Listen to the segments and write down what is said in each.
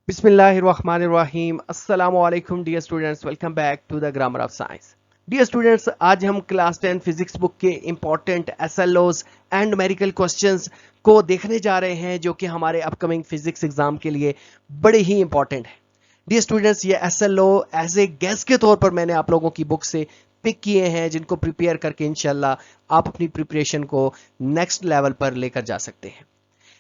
बिस्मिल्लाहिर्रहमानिर्रहीम अस्सलाम वालेकुम dear students, welcome back to the grammar of science. Dear students, आज हम क्लास 10 फिजिक्स बुक के important SLOs and numerical questions को देखने जा रहे हैं जो कि हमारे अपकमिंग फिजिक्स एग्जाम के लिए बड़े ही इंपॉर्टेंट है। डियर स्टूडेंट्स, ये एसएलओ एज ए गेस्ट के तौर पर मैंने आप लोगों की बुक से पिक किए हैं जिनको प्रिपेयर करके इंशाल्लाह आप अपनी प्रिपरेशन को नेक्स्ट लेवल पर लेकर जा सकते हैं।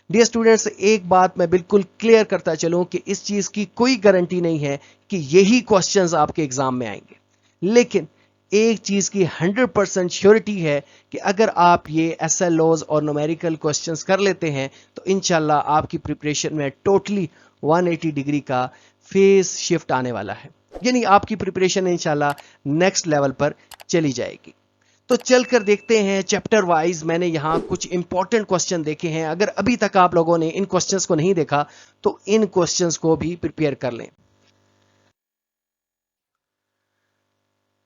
डियर स्टूडेंट्स, एक बात मैं बिल्कुल क्लियर करता चलूं कि इस चीज की कोई गारंटी नहीं है कि यही क्वेश्चंस आपके एग्जाम में आएंगे, लेकिन एक चीज की 100% श्योरिटी है कि अगर आप ये एसएलओज और न्यूमेरिकल क्वेश्चंस कर लेते हैं तो इंशाल्लाह आपकी प्रिपरेशन में टोटली 180 डिग्री का फेस शिफ्ट आने वाला है, यानी आपकी प्रिपरेशन इंशाल्लाह नेक्स्ट लेवल पर चली जाएगी। तो चलकर देखते हैं चैप्टर वाइज। मैंने यहां कुछ इंपॉर्टेंट क्वेश्चन देखे हैं। अगर अभी तक आप लोगों ने इन क्वेश्चंस को नहीं देखा तो इन क्वेश्चंस को भी प्रिपेयर कर लें।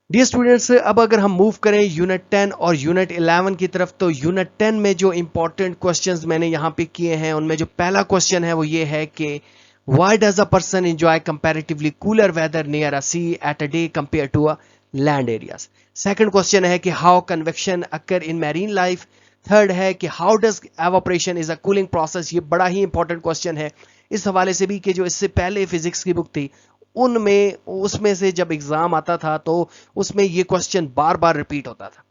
डियर स्टूडेंट्स, अब अगर हम मूव करें यूनिट 10 और यूनिट 11 की तरफ, तो यूनिट 10 में जो इंपॉर्टेंट क्वेश्चंस मैंने यहां पिक किए हैं उनमें जो पहला क्वेश्चन है वो ये है कि why does a person enjoy comparatively cooler weather near a sea at a day compared to a land areas? Second question है कि how convection occur in marine life? Third है कि how does evaporation is a cooling process? ये बड़ा ही important question है इस हवाले से भी कि जो इससे पहले फिजिक्स की बुक थी उसमें से जब एग्जाम आता था तो उसमें ये क्वेश्चन बार बार रिपीट होता था।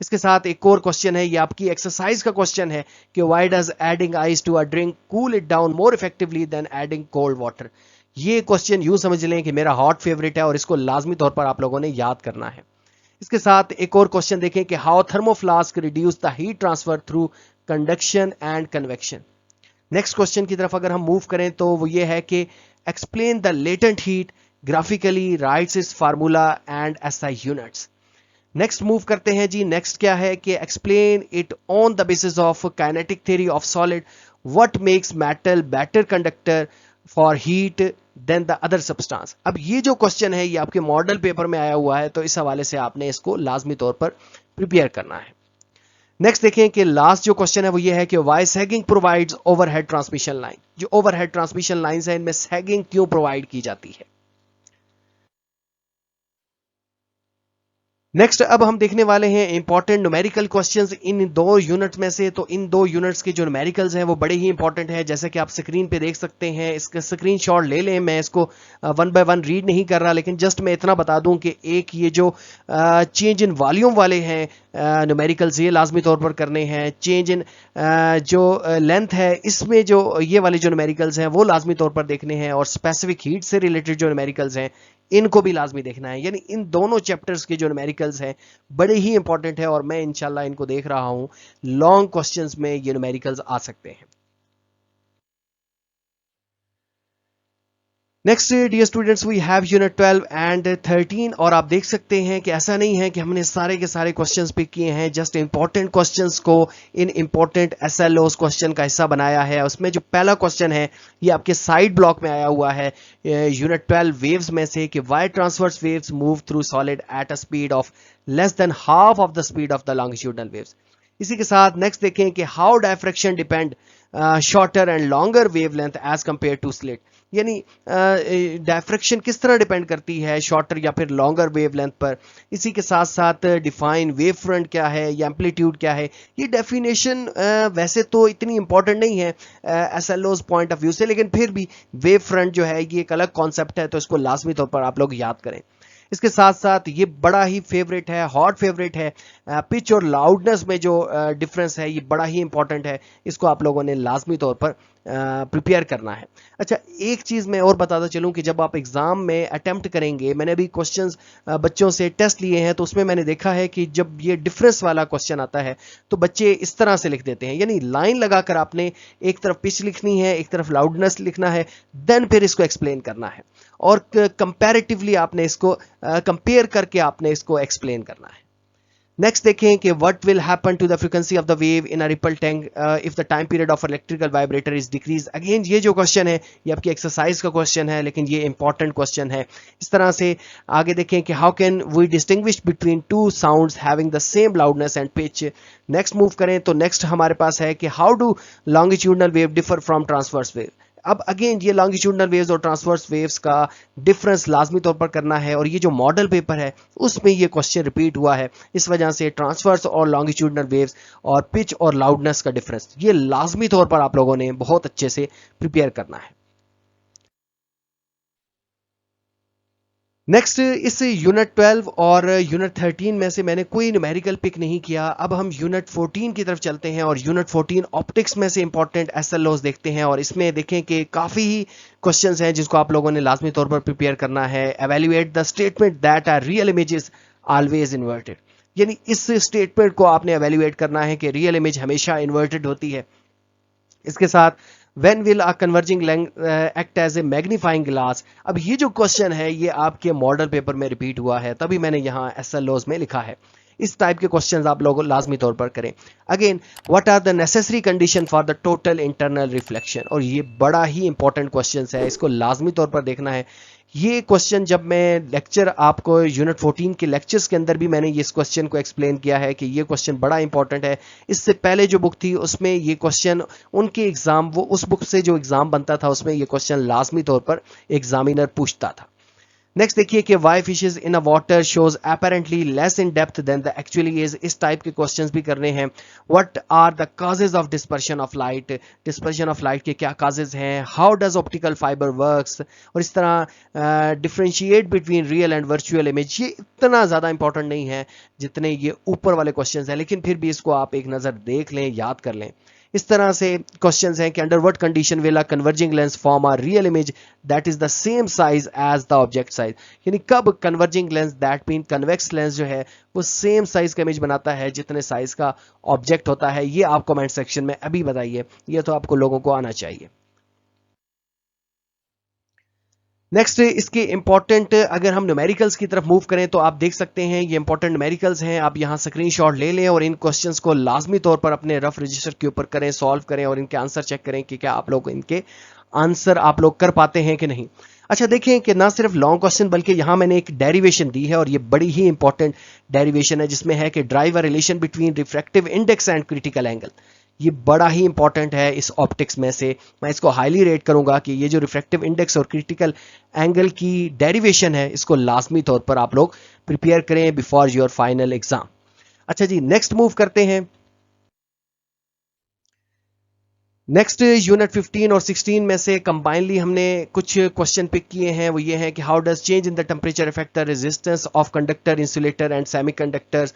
इसके साथ एक और क्वेश्चन है, ये आपकी एक्सरसाइज का क्वेश्चन है कि why does adding ice to a drink cool it down more effectively than adding cold water? ये क्वेश्चन यूं समझ लें कि मेरा हॉट फेवरेट है और इसको लाजमी तौर पर आप लोगों ने याद करना है। इसके साथ एक और क्वेश्चन देखें कि how thermos flask reduce the heat transfer through conduction and convection. Next question की तरफ अगर हम मूव करें तो वो ये है कि explain the latent heat graphically, writes its formula and SI units. Next move करते हैं जी। नेक्स्ट क्या है कि explain it on the basis of kinetic theory of solid, what makes metal better conductor for heat than the other substance. अब ये जो question है ये आपके मॉडल पेपर में आया हुआ है, तो इस हवाले से आपने इसको लाजमी तौर पर प्रिपेयर करना है। नेक्स्ट देखें कि लास्ट जो क्वेश्चन है वो ये है कि why sagging provides overhead transmission line. जो ओवरहेड ट्रांसमिशन लाइंस है इनमें सैगिंग क्यों प्रोवाइड की जाती है। नेक्स्ट अब हम देखने वाले हैं इंपॉर्टेंट न्यूमेरिकल क्वेश्चंस इन दो यूनिट्स में से। तो इन दो यूनिट्स के जो न्यूमेरिकल्स हैं वो बड़े ही इंपॉर्टेंट है, जैसे कि आप स्क्रीन पे देख सकते हैं। इसका स्क्रीनशॉट ले लें। मैं इसको वन बाय वन रीड नहीं कर रहा, लेकिन जस्ट मैं इतना बता दूं कि एक ये जो चेंज इन वॉल्यूम वाले हैं न्यूमेरिकल्स, ये लाजमी तौर पर करने हैं। चेंज इन जो लेंथ है इसमें जो ये वाले जो न्यूमेरिकल्स हैं वो लाजमी तौर पर देखने हैं, और स्पेसिफिक हीट से रिलेटेड जो न्यूमेरिकल्स हैं इनको भी लाजमी देखना है। यानी इन दोनों चैप्टर्स के जो न्यूमेरिकल्स हैं बड़े ही इंपॉर्टेंट है, और मैं इंशाल्लाह इनको देख रहा हूं लॉन्ग क्वेश्चंस में ये न्यूमेरिकल्स आ सकते हैं। Next dear students, we have unit 12 and 13, और आप देख सकते हैं कि ऐसा नहीं है कि हमने सारे के सारे क्वेश्चंस पिक किए हैं, जस्ट इंपॉर्टेंट क्वेश्चंस को इन इंपॉर्टेंट एसएलओस क्वेश्चन का हिस्सा बनाया है। उसमें जो पहला क्वेश्चन है ये आपके साइड ब्लॉक में आया हुआ है यूनिट 12 वेव्स में से कि why transverse waves move through solid at a speed of less than half of the speed of the longitudinal waves. इसी के साथ नेक्स्ट देखें कि how diffraction depend shorter and longer wavelength as compare to slit. यानी diffraction किस तरह depend करती है शॉर्टर या फिर लॉन्गर वेवलेंथ पर। इसी के साथ साथ डिफाइन वेव फ्रंट क्या है या एम्पलीट्यूड क्या है। ये डेफिनेशन वैसे तो इतनी इंपॉर्टेंट नहीं है एसएलओज पॉइंट ऑफ व्यू से, लेकिन फिर भी वेव फ्रंट जो है ये एक अलग कॉन्सेप्ट है, तो इसको लाजमी तौर पर आप लोग याद करें। इसके साथ साथ ये बड़ा ही फेवरेट है, हॉट फेवरेट है, पिच और लाउडनेस में जो डिफरेंस है ये बड़ा ही इंपॉर्टेंट है, इसको आप लोगों ने लाजमी तौर पर प्रिपेयर करना है। अच्छा, एक चीज़ मैं और बताता चलूं कि जब आप एग्ज़ाम में अटेम्प्ट करेंगे, मैंने अभी क्वेश्चंस बच्चों से टेस्ट लिए हैं तो उसमें मैंने देखा है कि जब ये डिफरेंस वाला क्वेश्चन आता है तो बच्चे इस तरह से लिख देते हैं, यानी लाइन लगाकर आपने एक तरफ पिच लिखनी है, एक तरफ लाउडनेस लिखना है, देन फिर इसको एक्सप्लेन करना है, और कंपैरेटिवली आपने इसको कंपेयर करके आपने इसको एक्सप्लेन करना है। नेक्स्ट देखें कि what will happen to the frequency of the wave in a ripple tank if the time period of electrical vibrator is decrease. Again ये जो क्वेश्चन है ये आपकी एक्सरसाइज का क्वेश्चन है, लेकिन ये इंपॉर्टेंट क्वेश्चन है। इस तरह से आगे देखें कि how can we distinguish between two sounds having the same loudness and pitch. Next move करें तो नेक्स्ट हमारे पास है कि how do longitudinal wave differ from transverse wave. अब अगेन ये लॉन्गिट्यूडनल वेव्स और ट्रांसवर्स वेव्स का डिफरेंस लाजमी तौर पर करना है, और ये जो मॉडल पेपर है उसमें ये क्वेश्चन रिपीट हुआ है, इस वजह से ट्रांसवर्स और लॉन्गिट्यूडनल वेव्स और पिच और लाउडनेस का डिफरेंस ये लाजमी तौर पर आप लोगों ने बहुत अच्छे से प्रिपेयर करना है। नेक्स्ट, इस यूनिट 12 और यूनिट 13 में से मैंने कोई न्यूमेरिकल पिक नहीं किया। अब हम यूनिट 14 की तरफ चलते हैं और यूनिट 14 ऑप्टिक्स में से इंपॉर्टेंट एसएलओस देखते हैं, और इसमें देखें कि काफ़ी ही क्वेश्चंस हैं जिसको आप लोगों ने लाजमी तौर पर प्रिपेयर करना है। Evaluate the statement that are real images always inverted, यानी इस स्टेटमेंट को आपने एवेल्युएट करना है कि रियल इमेज हमेशा इन्वर्टेड होती है। इसके साथ When will a converging lens act as a magnifying glass? अब ये जो क्वेश्चन है ये आपके मॉडल पेपर में रिपीट हुआ है, तभी मैंने यहाँ एसएलओस में लिखा है। इस टाइप के क्वेश्चंस आप लोग लाजमी तौर पर करें। Again, what are the necessary condition for the total internal reflection, और ये बड़ा ही इंपॉर्टेंट क्वेश्चन है, इसको लाजमी तौर पर देखना है। ये क्वेश्चन जब मैं लेक्चर आपको यूनिट 14 के लेक्चर्स के अंदर भी मैंने इस क्वेश्चन को एक्सप्लेन किया है कि ये क्वेश्चन बड़ा इंपॉर्टेंट है। इससे पहले जो बुक थी उसमें ये क्वेश्चन उनके एग्जाम, वो उस बुक से जो एग्जाम बनता था उसमें ये क्वेश्चन लाजमी तौर पर एग्जामिनर पूछता था। नेक्स्ट देखिए कि why fishes in a water shows apparently less in depth than the actually is, इस टाइप के क्वेश्चंस भी करने हैं। What are the causes of dispersion of light, dispersion of light के क्या काजेज हैं। How does optical fibre works, और इस तरह differentiate between real and virtual image. ये इतना ज़्यादा इंपॉर्टेंट नहीं है जितने ये ऊपर वाले क्वेश्चंस हैं, लेकिन फिर भी इसको आप एक नज़र देख लें, याद कर लें। इस तरह से क्वेश्चंस हैं कि under what condition will a converging lens form a real image that is the same size as the object size, यानी कब converging lens, that mean convex lens जो है वो सेम साइज का इमेज बनाता है जितने साइज का ऑब्जेक्ट होता है। ये आप कमेंट सेक्शन में अभी बताइए, ये तो आपको लोगों को आना चाहिए। नेक्स्ट, इसके इंपॉर्टेंट अगर हम न्यूमेरिकल्स की तरफ मूव करें तो आप देख सकते हैं ये इंपॉर्टेंट न्यूमेरिकल्स हैं। आप यहाँ स्क्रीनशॉट ले लें और इन क्वेश्चंस को लाजमी तौर पर अपने रफ रजिस्टर के ऊपर करें, सॉल्व करें और इनके आंसर चेक करें कि क्या आप लोग इनके आंसर आप लोग कर पाते हैं कि नहीं। अच्छा, देखें कि ना सिर्फ लॉन्ग क्वेश्चन बल्कि यहाँ मैंने एक डेरिवेशन दी है, और ये बड़ी ही इंपॉर्टेंट डेरिवेशन है जिसमें है कि drive a relation between refractive index and critical angle. ये बड़ा ही इंपॉर्टेंट है इस ऑप्टिक्स में से, मैं इसको हाईली रेट करूंगा कि ये जो रिफ्रैक्टिव इंडेक्स और क्रिटिकल एंगल की डेरिवेशन है इसको लाजमी तौर पर आप लोग प्रिपेयर करें बिफोर योर फाइनल एग्जाम। अच्छा जी, नेक्स्ट मूव करते हैं। नेक्स्ट, यूनिट 15 और 16 में से कंबाइनली हमने कुछ क्वेश्चन पिक किए हैं। वो ये हैं कि how does change in the temperature affect the resistance of conductor, insulator and semiconductors,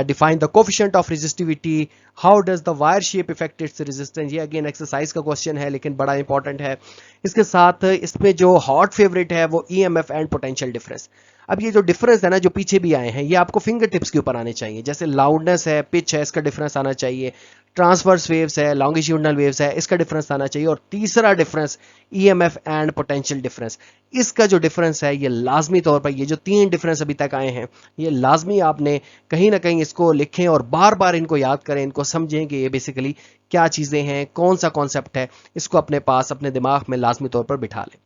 define the coefficient of resistivity, how does the wire shape effect its resistance. ये अगेन एक्सरसाइज का question है लेकिन बड़ा इंपॉर्टेंट है। इसके साथ इसमें जो हॉट फेवरेट है वो ईएमएफ एंड पोटेंशियल डिफरेंस। अब ये जो डिफरेंस है ना, जो पीछे भी आए हैं, ये आपको फिंगर टिप्स के ऊपर आने चाहिए। जैसे लाउडनेस है, पिच है, इसका डिफरेंस आना चाहिए। ट्रांसवर्स वेव्स है, लॉन्गिट्यूडनल वेव्स है, इसका डिफरेंस आना चाहिए। और तीसरा difference EMF and potential difference, इसका जो डिफरेंस है ये लाजमी तौर पर, ये जो तीन डिफरेंस अभी तक आए हैं ये लाजमी आपने कहीं ना कहीं इसको लिखें और बार बार इनको याद करें, इनको समझें कि ये बेसिकली क्या चीज़ें हैं, कौन सा कॉन्सेप्ट है, इसको अपने पास अपने दिमाग में लाजमी तौर पर बिठा लें।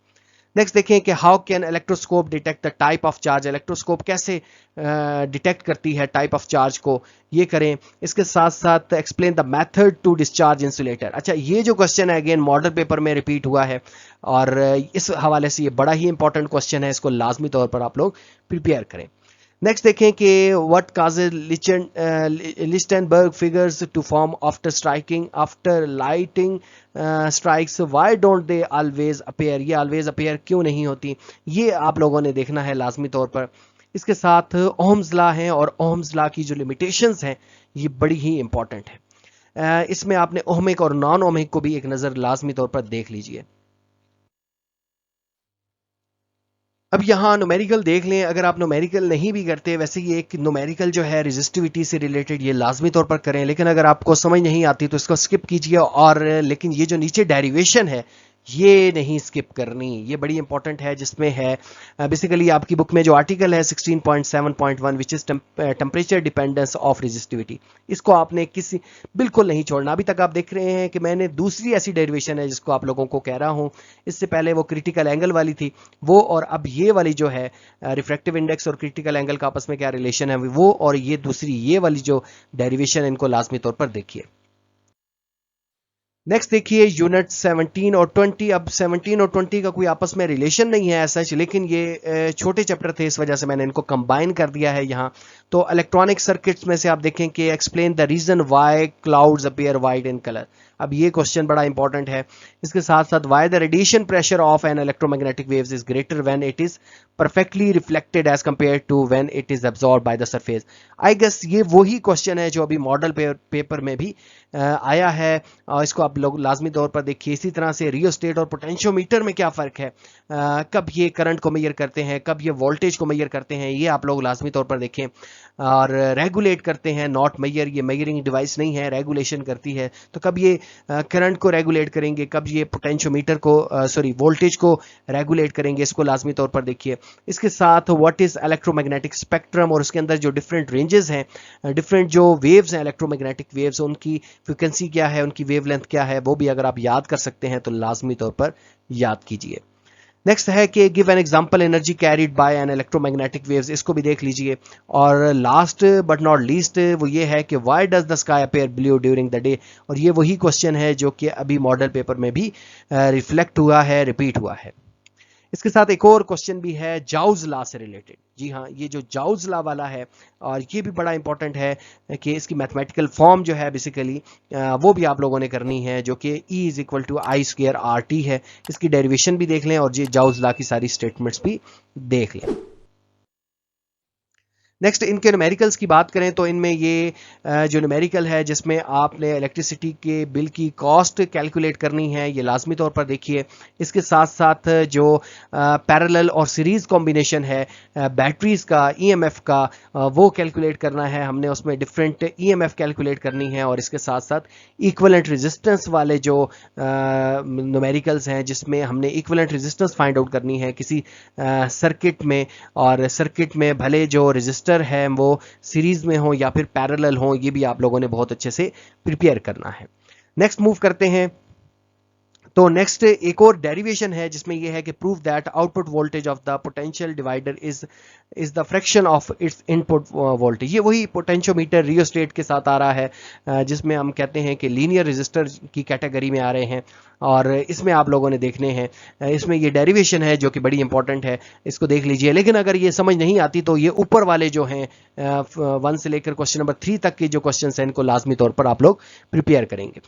नेक्स्ट देखें कि how can electroscope detect the type of charge, electroscope कैसे डिटेक्ट करती है टाइप ऑफ चार्ज को, ये करें। इसके साथ साथ explain the method to discharge insulator. अच्छा, ये जो क्वेश्चन है अगेन मॉडल पेपर में रिपीट हुआ है और इस हवाले से ये बड़ा ही इंपॉर्टेंट क्वेश्चन है, इसको लाजमी तौर पर आप लोग प्रिपेयर करें। नेक्स्ट देखें कि what causes Lichtenberg figures to form after striking, after lightning strikes, why don't they always appear, ये ऑलवेज अपीयर क्यों नहीं होती, ये आप लोगों ने देखना है लाजमी तौर पर। इसके साथ ओहम्स लॉ हैं और ओहम्स लॉ की जो लिमिटेशंस हैं ये बड़ी ही इंपॉर्टेंट है। इसमें आपने ओहमिक और नॉन ओहमिक को भी एक नज़र लाजमी तौर पर देख लीजिए। अब यहाँ न्यूमेरिकल देख लें। अगर आप न्यूमेरिकल नहीं भी करते, वैसे ये एक न्यूमेरिकल जो है रेजिस्टिविटी से रिलेटेड ये लाजमी तौर पर करें, लेकिन अगर आपको समझ नहीं आती तो इसको स्किप कीजिए। और लेकिन ये जो नीचे डेरिवेशन है ये नहीं स्किप करनी, ये बड़ी इंपॉर्टेंट है, जिसमें है बेसिकली आपकी बुक में जो आर्टिकल है 16.7.1 which is temperature dependence of resistivity, इसको आपने किसी बिल्कुल नहीं छोड़ना। अभी तक आप देख रहे हैं कि मैंने दूसरी ऐसी डेरिवेशन है जिसको आप लोगों को कह रहा हूं, इससे पहले वो क्रिटिकल एंगल वाली थी वो, और अब ये वाली जो है रिफ्रैक्टिव इंडेक्स और क्रिटिकल एंगल का आपस में क्या रिलेशन है वो, और ये दूसरी ये वाली जो डेरिवेशन, इनको लाजमी तौर पर देखिए। नेक्स्ट देखिए यूनिट 17 और 20। अब 17 और 20 का कोई आपस में रिलेशन नहीं है ऐसा, लेकिन ये छोटे चैप्टर थे, इस वजह से मैंने इनको कंबाइन कर दिया है यहाँ। तो इलेक्ट्रॉनिक सर्किट्स में से आप देखें कि explain the reason why clouds appear white in colour. अब ये क्वेश्चन बड़ा इंपॉर्टेंट है। इसके साथ साथ why the radiation pressure of an electromagnetic waves is greater when it is perfectly reflected as compare to when it is absorb by the surface. I guess ये वही question है जो अभी मॉडल पेपर में भी आया है, और इसको आप लोग लाजमी तौर पर देखिए। इसी तरह से रियोस्टेट और पोटेंशियोमीटर में क्या फ़र्क है, कब ये करंट को मेजर करते हैं, कब ये वोल्टेज को मेजर करते हैं, ये आप लोग लाजमी तौर पर देखें। और रेगुलेट करते हैं, नॉट मेजर, ये मेजरिंग डिवाइस नहीं है, रेगुलेशन करती है। तो कब ये करंट को रेगुलेट करेंगे, कब ये पोटेंशियोमीटर को वोल्टेज को रेगुलेट करेंगे, इसको लाजमी तौर पर देखिए। इसके साथ व्हाट इज़ इलेक्ट्रोमैग्नेटिक स्पेक्ट्रम, और उसके अंदर जो डिफरेंट रेंजेस हैं, डिफरेंट जो वेव्स हैं इलेक्ट्रोमैग्नेटिक वेव्स, उनकी फ्रीक्वेंसी क्या है, उनकी वेवलेंथ क्या है, वो भी अगर आप याद कर सकते हैं तो लाजमी तौर पर याद कीजिए। नेक्स्ट है कि give an example energy carried by N electromagnetic waves, इसको भी देख लीजिए। और लास्ट बट नॉट लीस्ट वो ये है कि why does the sky appear blue during the day, और ये वही क्वेश्चन है जो कि अभी मॉडल पेपर में भी रिफ्लेक्ट हुआ है, रिपीट हुआ है। इसके साथ एक और क्वेश्चन भी है जाउज लॉ से रिलेटेड। जी हाँ, ये जो जाउज लॉ वाला है, और ये भी बड़ा इंपॉर्टेंट है कि इसकी मैथमेटिकल फॉर्म जो है बेसिकली वो भी आप लोगों ने करनी है, जो कि E is equal to I square R T है। इसकी डेरिवेशन भी देख लें और ये जाउज लॉ की सारी स्टेटमेंट्स भी देख लें। नेक्स्ट इनके न्यूमेरिकल्स की बात करें तो इनमें ये जो न्यूमेरिकल है जिसमें आपने इलेक्ट्रिसिटी के बिल की कॉस्ट कैलकुलेट करनी है, ये लाजमी तौर पर देखिए। इसके साथ साथ जो पैरेलल और सीरीज कॉम्बिनेशन है बैटरीज का, ईएमएफ का, वो कैलकुलेट करना है हमने। उसमें डिफरेंट ईएमएफ कैलकुलेट करनी है, और इसके साथ साथ इक्विवेलेंट रेजिस्टेंस वाले जो न्यूमेरिकल्स हैं जिसमें हमने इक्विवेलेंट रेजिस्टेंस फाइंड आउट करनी है किसी सर्किट में, और सर्किट में भले जो रेजिस्टर है वो सीरीज में हो या फिर पैरेलल हो, ये भी आप लोगों ने बहुत अच्छे से प्रिपेयर करना है। नेक्स्ट मूव करते हैं। तो नेक्स्ट एक और डेरिवेशन है जिसमें यह है कि prove that output voltage of the potential divider is the fraction of its input voltage. ये वही पोटेंशियोमीटर रियोस्टेट के साथ आ रहा है, जिसमें हम कहते हैं कि लीनियर रेजिस्टर की कैटेगरी में आ रहे हैं, और इसमें आप लोगों ने देखने हैं। इसमें ये डेरिवेशन है जो कि बड़ी इंपॉर्टेंट है, इसको देख लीजिए। लेकिन अगर ये समझ नहीं आती तो ये ऊपर वाले जो हैं 1 से लेकर क्वेश्चन नंबर 3 तक के जो क्वेश्चन हैं इनको लाजमी तौर पर आप लोग प्रिपेयर करेंगे।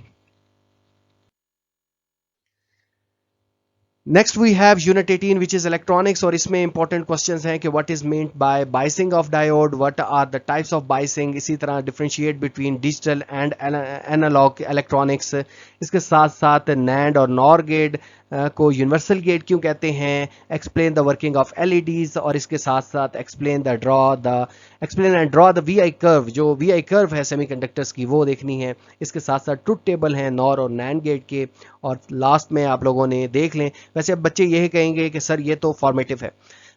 Next we have unit 18 which is electronics, और इसमें इंपॉर्टेंट क्वेश्चंस हैं कि what is meant by biasing of diode, what are the types of biasing, इसी तरह differentiate between digital and analogue electronics. इसके साथ साथ नैंड और नॉर गेट को यूनिवर्सल गेट क्यों कहते हैं, explain the working of LEDs, और इसके साथ साथ explain and draw the VI curve, जो वीआई कर्व है सेमीकंडक्टर्स की, वो देखनी है। इसके साथ साथ ट्रुथ टेबल हैं नॉर और नैंड गेट के, और लास्ट में आप लोगों ने देख लें। वैसे अब बच्चे यही कहेंगे कि सर ये तो फॉर्मेटिव है।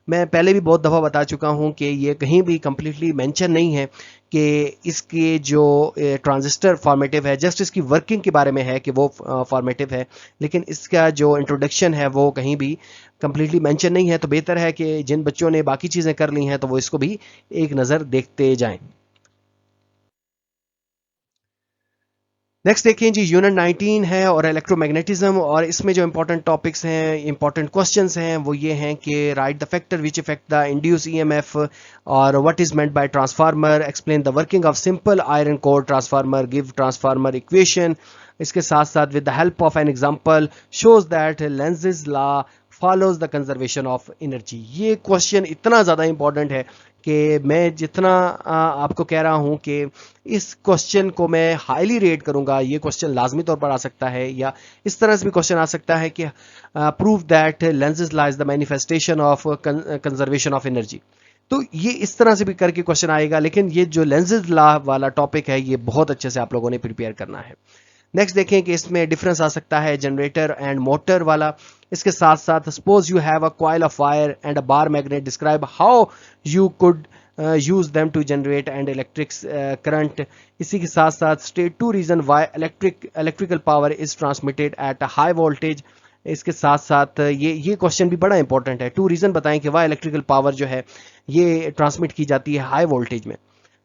मैं पहले भी बहुत दफ़ा बता चुका हूं कि ये कहीं भी कंप्लीटली मेंशन नहीं है कि इसके जो ट्रांजिस्टर फॉर्मेटिव है, जस्ट इसकी वर्किंग के बारे में है कि वो फॉर्मेटिव है, लेकिन इसका जो इंट्रोडक्शन है वो कहीं भी कंप्लीटली मेंशन नहीं है। तो बेहतर है कि जिन बच्चों ने बाकी चीज़ें कर ली हैं तो वो इसको भी एक नज़र देखते जाएं। नेक्स्ट देखिए जी, यूनिट 19 है और इलेक्ट्रोमैग्नेटिज्म, और इसमें जो इंपॉर्टेंट टॉपिक्स हैं, इंपॉर्टेंट क्वेश्चंस हैं, वो ये हैं कि write the factor which affect the induce EMF, और what is meant by transformer, explain the working of simple iron core transformer, give transformer equation. इसके साथ साथ with the help of an example shows that Lenz's law follows the conservation of energy. ये question इतना ज़्यादा important है कि मैं जितना आपको कह रहा हूं कि इस क्वेश्चन को मैं हाईली रेट करूंगा। ये क्वेश्चन लाजमी तौर पर आ सकता है, या इस तरह से भी क्वेश्चन आ सकता है कि prove that lenses law is the manifestation of conservation of energy. तो ये इस तरह से भी करके क्वेश्चन आएगा, लेकिन ये जो लेंसेज लॉ वाला टॉपिक है ये बहुत अच्छे से आप लोगों ने प्रिपेयर करना है। नेक्स्ट देखें कि इसमें डिफरेंस आ सकता है जनरेटर एंड मोटर वाला। इसके साथ साथ suppose you have a coil of wire and a bar magnet, describe how you could use them to generate and electric current। इसी के साथ साथ state 2 reason why electrical power is transmitted at a high voltage। इसके साथ साथ ये question भी बड़ा इंपॉर्टेंट है। 2 रीजन बताएं कि वाई इलेक्ट्रिकल पावर जो है ये ट्रांसमिट की जाती है हाई वोल्टेज में।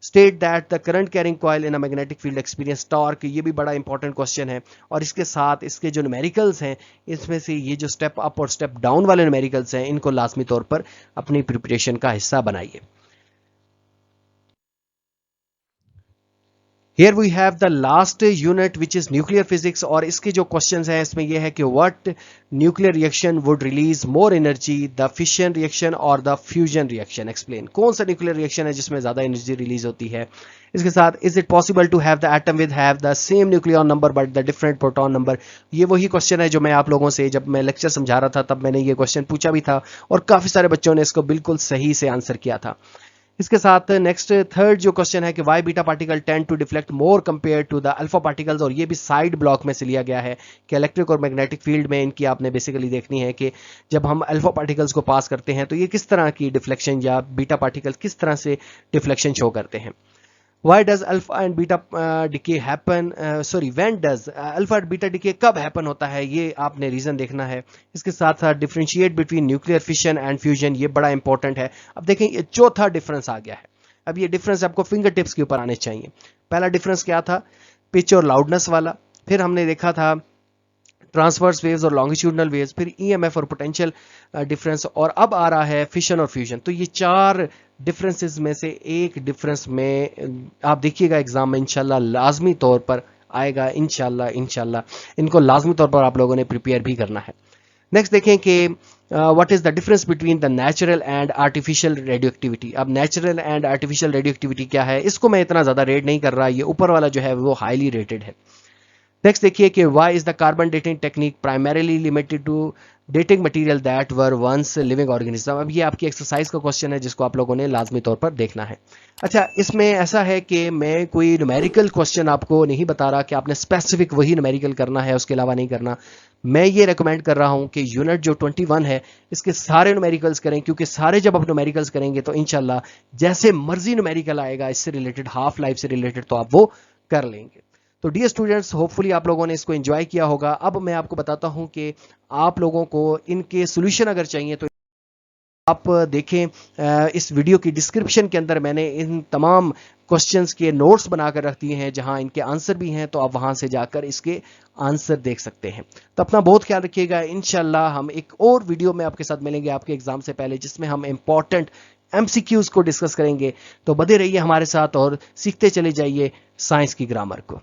State that the current carrying coil in a magnetic field experience torque. یہ بھی بڑا important question ہے. اور اس کے ساتھ اس کے جو numericals ہیں اس میں سے یہ جو step up اور step down والے numericals ہیں ان کو لازمی طور پر اپنی preparation کا حصہ بنائیے. Here we have the last unit which is nuclear physics. اور اس کے جو questions ہیں اس میں یہ ہے کہ what nuclear reaction would release more energy, the fission reaction or the fusion reaction? Explain. کون سا nuclear reaction ہے جس میں زیادہ energy release ہوتی ہے؟ اس کے ساتھ is it possible to have the atom with have the same nucleon number but the different proton number? یہ وہی question ہے جو میں آپ لوگوں سے جب میں لیکچر سمجھا رہا تھا تب میں نے یہ question پوچھا بھی تھا اور کافی سارے بچوں نے اس کو بالکل صحیح سے آنسر کیا تھا. اس کے ساتھ نیکسٹ تھرڈ جو کوشچن ہے کہ why beta particle tend to deflect more compare to the alpha particles. اور یہ بھی سائڈ بلاک میں سے لیا گیا ہے کہ الیکٹرک اور میگنیٹک فیلڈ میں ان کی آپ نے بیسیکلی دیکھنی ہے کہ جب ہم الفا پارٹیکلز کو پاس کرتے ہیں تو یہ کس طرح کی ڈیفلیکشن یا بیٹا پارٹیکل کس طرح سے ڈیفلیکشن شو کرتے ہیں. Why does alpha and beta decay happen? When does alpha and beta decay کب happen ہوتا ہے یہ آپ نے ریزن دیکھنا ہے. اس کے ساتھ ساتھ differentiate between nuclear fission and fusion یہ بڑا امپورٹنٹ ہے. اب دیکھیں یہ چوتھا ڈفرنس آ گیا ہے. اب یہ ڈفرنس آپ کو فنگر ٹپس کے اوپر آنے چاہیے. پہلا ڈفرنس کیا تھا؟ پچ اور لاؤڈنس والا. پھر ہم نے دیکھا تھا ٹرانسورس ویوز اور لانگیٹیوڈنل ویوز. پھر ای ایم ایف اور پوٹینشیل ڈفرنس. اور اب آ رہا ہے فشن اور فیوژن. تو یہ چار ڈفرنسز میں سے ایک ڈفرنس میں آپ دیکھیے گا ایگزام میں انشاءاللہ لازمی طور پر آئے گا. انشاءاللہ ان کو لازمی طور پر آپ لوگوں نے پریپیئر بھی کرنا ہے. نیکسٹ دیکھیں کہ what is the difference between the natural and artificial radioactivity. اب natural and artificial radioactivity کیا ہے اس کو میں اتنا زیادہ ریٹ نہیں کر رہا. یہ اوپر والا جو ہے وہ ہائیلی ریٹڈ ہے. نیکسٹ دیکھیے کہ why is the carbon dating technique primarily limited to dating material that were once living organism. اب یہ آپ کی ایکسرسائز کا کوشچن ہے جس کو آپ لوگوں نے لازمی طور پر دیکھنا ہے. اچھا اس میں ایسا ہے کہ میں کوئی نومیریکل کوشچن آپ کو نہیں بتا رہا کہ آپ نے اسپیسیفک وہی نومیریکل کرنا ہے اس کے علاوہ نہیں کرنا. میں یہ ریکمینڈ کر رہا ہوں کہ یونٹ جو 21 ہے اس کے سارے نومیریکلز کریں کیونکہ سارے جب آپ نومیریکلز کریں گے تو انشاءاللہ جیسے مرضی نومیریکل آئے گا اس سے ریلیٹڈ ہاف لائف سے ریلیٹڈ تو آپ وہ کر لیں گے. تو ڈیئر اسٹوڈنٹس ہوپ فلی آپ لوگوں نے اس کو انجوائے کیا ہوگا. اب میں آپ کو بتاتا ہوں کہ آپ لوگوں کو ان کے سولوشن اگر چاہیے تو آپ دیکھیں اس ویڈیو کی ڈسکرپشن کے اندر میں نے ان تمام کوسچنز کے نوٹس بنا کر رکھ دیے ہیں جہاں ان کے آنسر بھی ہیں. تو آپ وہاں سے جا کر اس کے آنسر دیکھ سکتے ہیں. تو اپنا بہت خیال رکھیے گا. انشاءاللہ ہم ایک اور ویڈیو میں آپ کے ساتھ ملیں گے آپ کے ایگزام سے پہلے جس میں ہم امپورٹنٹ MCQs کو ڈسکس کریں گے. تو بنے رہیے ہمارے ساتھ اور سیکھتے چلے جائیے سائنس کی گرامر کو.